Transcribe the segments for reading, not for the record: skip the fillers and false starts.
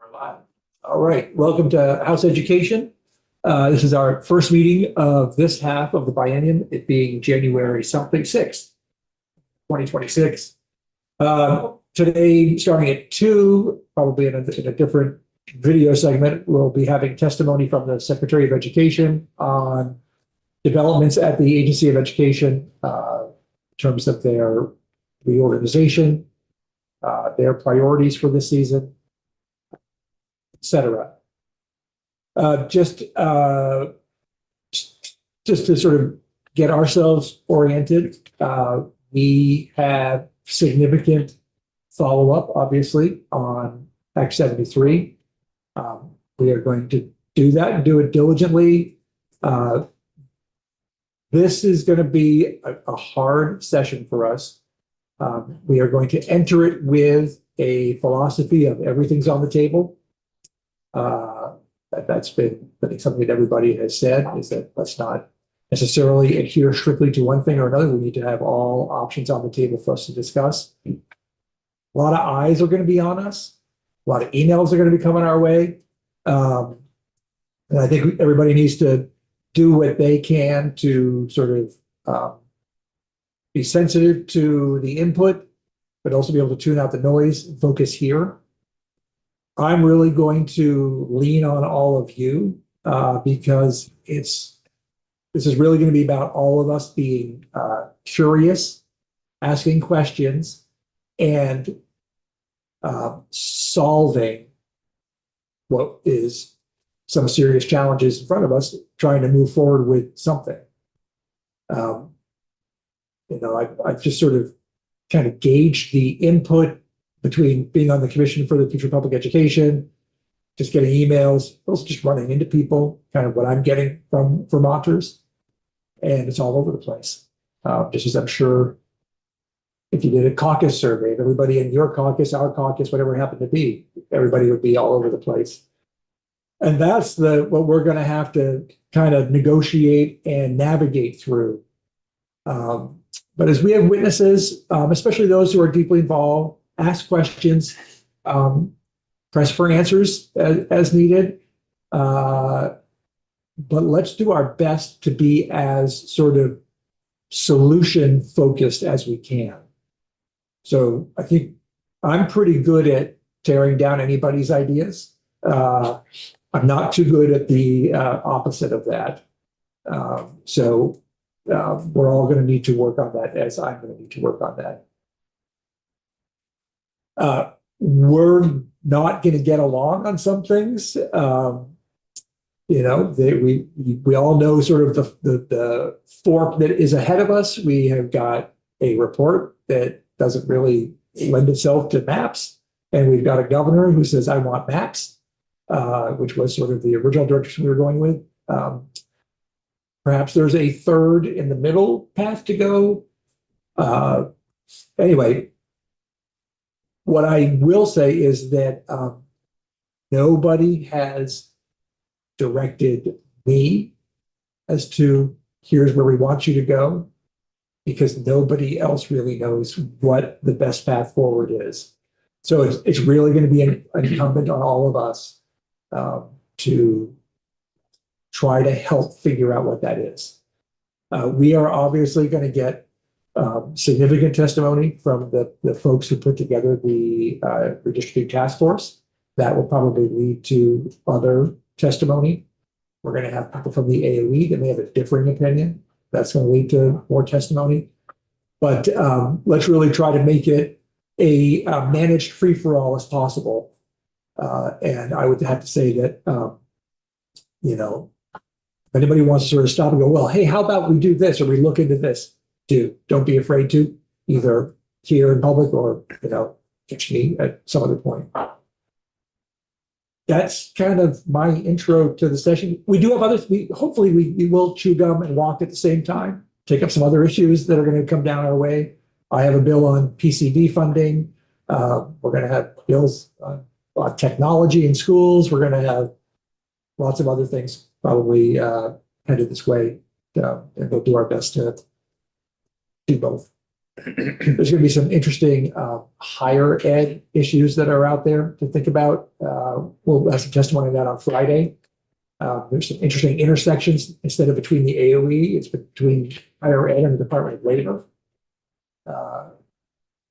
We're live. All right, welcome to House Education. This is our first meeting of this half of the biennium, it being January something 6th, 2026. Today, starting at 2, probably in a different video segment, we'll be having testimony from the Secretary of Education on developments at the Agency of Education in terms of their reorganization, their priorities for this season, etc. Just to sort of get ourselves oriented, we have significant follow-up, obviously, on Act 73. We are going to do that and do it diligently. This is going to be a hard session for us. We are going to enter it with a philosophy of everything's on the table. That's been, I think, something that everybody has said, is that let's not necessarily adhere strictly to one thing or another. We need to have all options on the table for us to discuss. A lot of eyes are going to be on us. A lot of emails are going to be coming our way. And I think everybody needs to do what they can to sort of be sensitive to the input, but also be able to tune out the noise and focus here. I'm really going to lean on all of you because this is really going to be about all of us being curious, asking questions, and solving what is some serious challenges in front of us, trying to move forward with something. I've just sort of kind of gauged the input between being on the Commission for the Future of Public Education, just getting emails, also just running into people, kind of what I'm getting from Vermonters. And it's all over the place. Just as I'm sure if you did a caucus survey of everybody in your caucus, our caucus, whatever it happened to be, everybody would be all over the place. And that's what we're going to have to kind of negotiate and navigate through. But as we have witnesses, especially those who are deeply involved, ask questions, press for answers as needed. But let's do our best to be as sort of solution focused as we can. So I think I'm pretty good at tearing down anybody's ideas. I'm not too good at the opposite of that. So we're all going to need to work on that, as I'm going to need to work on that. We're not going to get along on some things. We all know sort of the fork that is ahead of us. We have got a report that doesn't really lend itself to maps, and we've got a governor who says, "I want maps," which was sort of the original direction we were going with. Perhaps there's a third in the middle path to go. Anyway. What I will say is that nobody has directed me as to here's where we want you to go, because nobody else really knows what the best path forward is. So it's really going to be incumbent on all of us to try to help figure out what that is. We are obviously going to get significant testimony from the folks who put together the redistricting task force. That will probably lead to other testimony. We're going to have people from the AOE that may have a differing opinion. That's going to lead to more testimony. But let's really try to make it a managed free-for-all as possible. And I would have to say that, if anybody wants to sort of stop and go, well, hey, how about we do this or we look into this? Don't be afraid to, either here in public or, catch me at some other point. That's kind of my intro to the session. We do have others. Hopefully we will chew gum and walk at the same time, take up some other issues that are going to come down our way. I have a bill on PCV funding. We're going to have bills on technology in schools. We're going to have lots of other things probably headed this way. And we'll do our best to do both. There's going to be some interesting higher ed issues that are out there to think about. We'll have some testimony on that on Friday. There's some interesting intersections. Instead of between the AOE, it's between higher ed and the Department of Labor.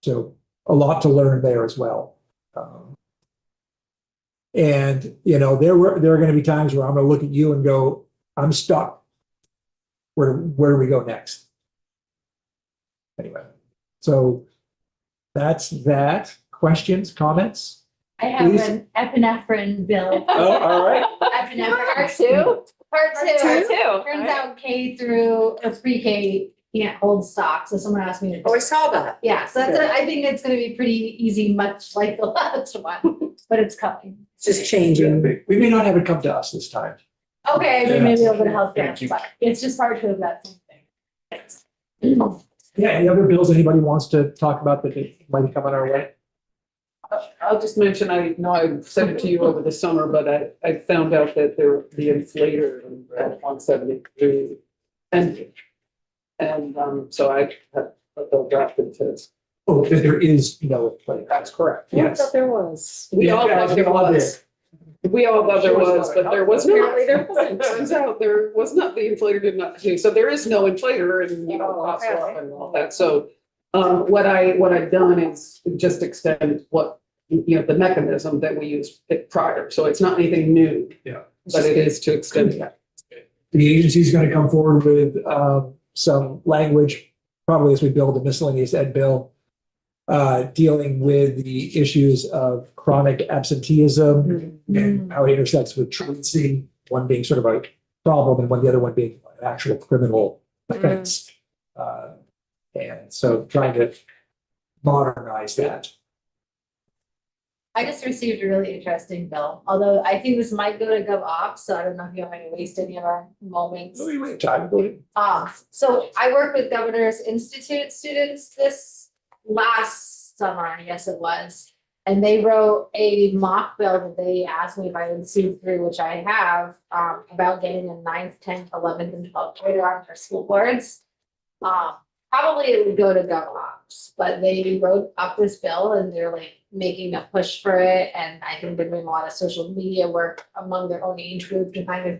So a lot to learn there as well. And, you know, there are going to be times where I'm going to look at you and go, I'm stuck. Where do we go next? Anyway, so that's that. Questions, comments? I have Please. an epinephrine bill. Oh, all right. Epinephrine. Part two? Part two. Part two. Turns out K through or pre-K can't hold stock, so someone asked me to. Oh, I saw that. Yeah, so that's, I think it's gonna be pretty easy, much like the last one, but it's coming. It's just changing. We may not have it come to us this time. Okay, Yeah. maybe over to health Thank you. but it's just part two of that same thing. Thanks. Yeah, any other bills anybody wants to talk about that might be coming our way? I'll just mention, I know I sent it to you over the summer, but I found out that the inflator at 173 ended. And so I have a bill drafted to. Oh, that there is no play. That's correct. I Yes. thought there was. We all Yeah, thought there we all was. We all thought there Sure, was, sorry. but there was apparently there wasn't. Turns out there was not, the inflator did not, so there is no inflator and, you know, costs go up and all that. So what I've done is just extend what, you know, the mechanism that we used prior. So it's not anything new. Yeah. But it is to extend that. The agency's going to come forward with some language, probably as we build a miscellaneous ed bill, dealing with the issues of chronic absenteeism and how it intersects with truancy, one being sort of a problem and the other one being an actual criminal offense. And so trying to modernize that. I just received a really interesting bill, although I think this might go to GovOps, so I don't know if you want me to waste any of our moments. So I work with Governor's Institute students this last summer, I guess it was. And they wrote a mock bill that they asked me if I would see through, which I have, about getting a 9th, 10th, 11th, and 12th grader on for school boards. Probably it would go to GovOps, but they wrote up this bill and they're like making a push for it. And I think they're doing a lot of social media work among their own age group to kind of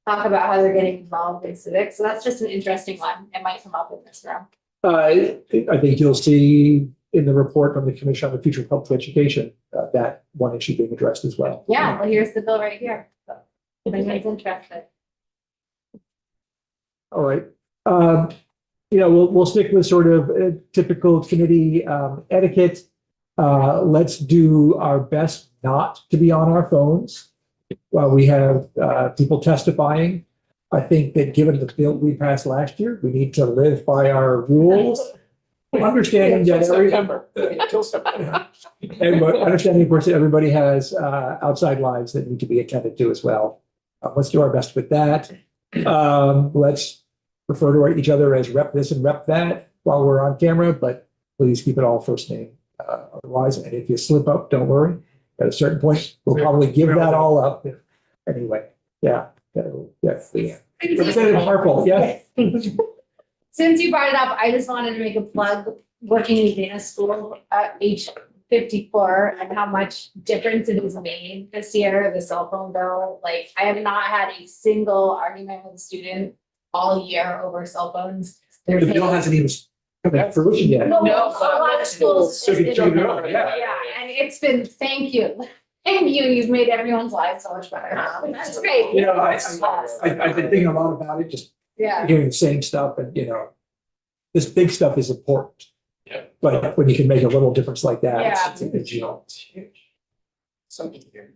talk about how they're getting involved in civics. So that's just an interesting one. It might come up in this room. I think you'll see in the report from the Commission on the Future of Public Education, that one issue being addressed as well. Yeah, well, here's the bill right here. So if anyone's interested. All right. You know, we'll stick with sort of typical committee etiquette. Let's do our best not to be on our phones while we have people testifying. I think that given the bill we passed last year, we need to live by our rules. Understanding that understanding, of course, that everybody has outside lives that need to be attended to as well. Let's do our best with that. Let's refer to each other as rep this and rep that while we're on camera, but please keep it all first name. Otherwise, and if you slip up, don't worry. At a certain point, we'll probably give that all up. Anyway, yeah. Representative Harple, yes. Since you brought it up, I just wanted to make a plug, working in Dana School at age 54 and how much difference it has made this year, the cell phone bill. Like, I have not had a single argument with a student all year over cell phones. The bill hasn't even come to fruition yet. No, No, a lot of schools. So you just did know, it. yeah. Yeah, and it's been, thank you. Thank you, you've made everyone's lives so much better. That's great. You know, I've been thinking a lot about it, just Yeah. hearing the same stuff and, you know, this big stuff is important. Yeah. But when you can make a little difference like that, Yeah. it's a big deal. Something here.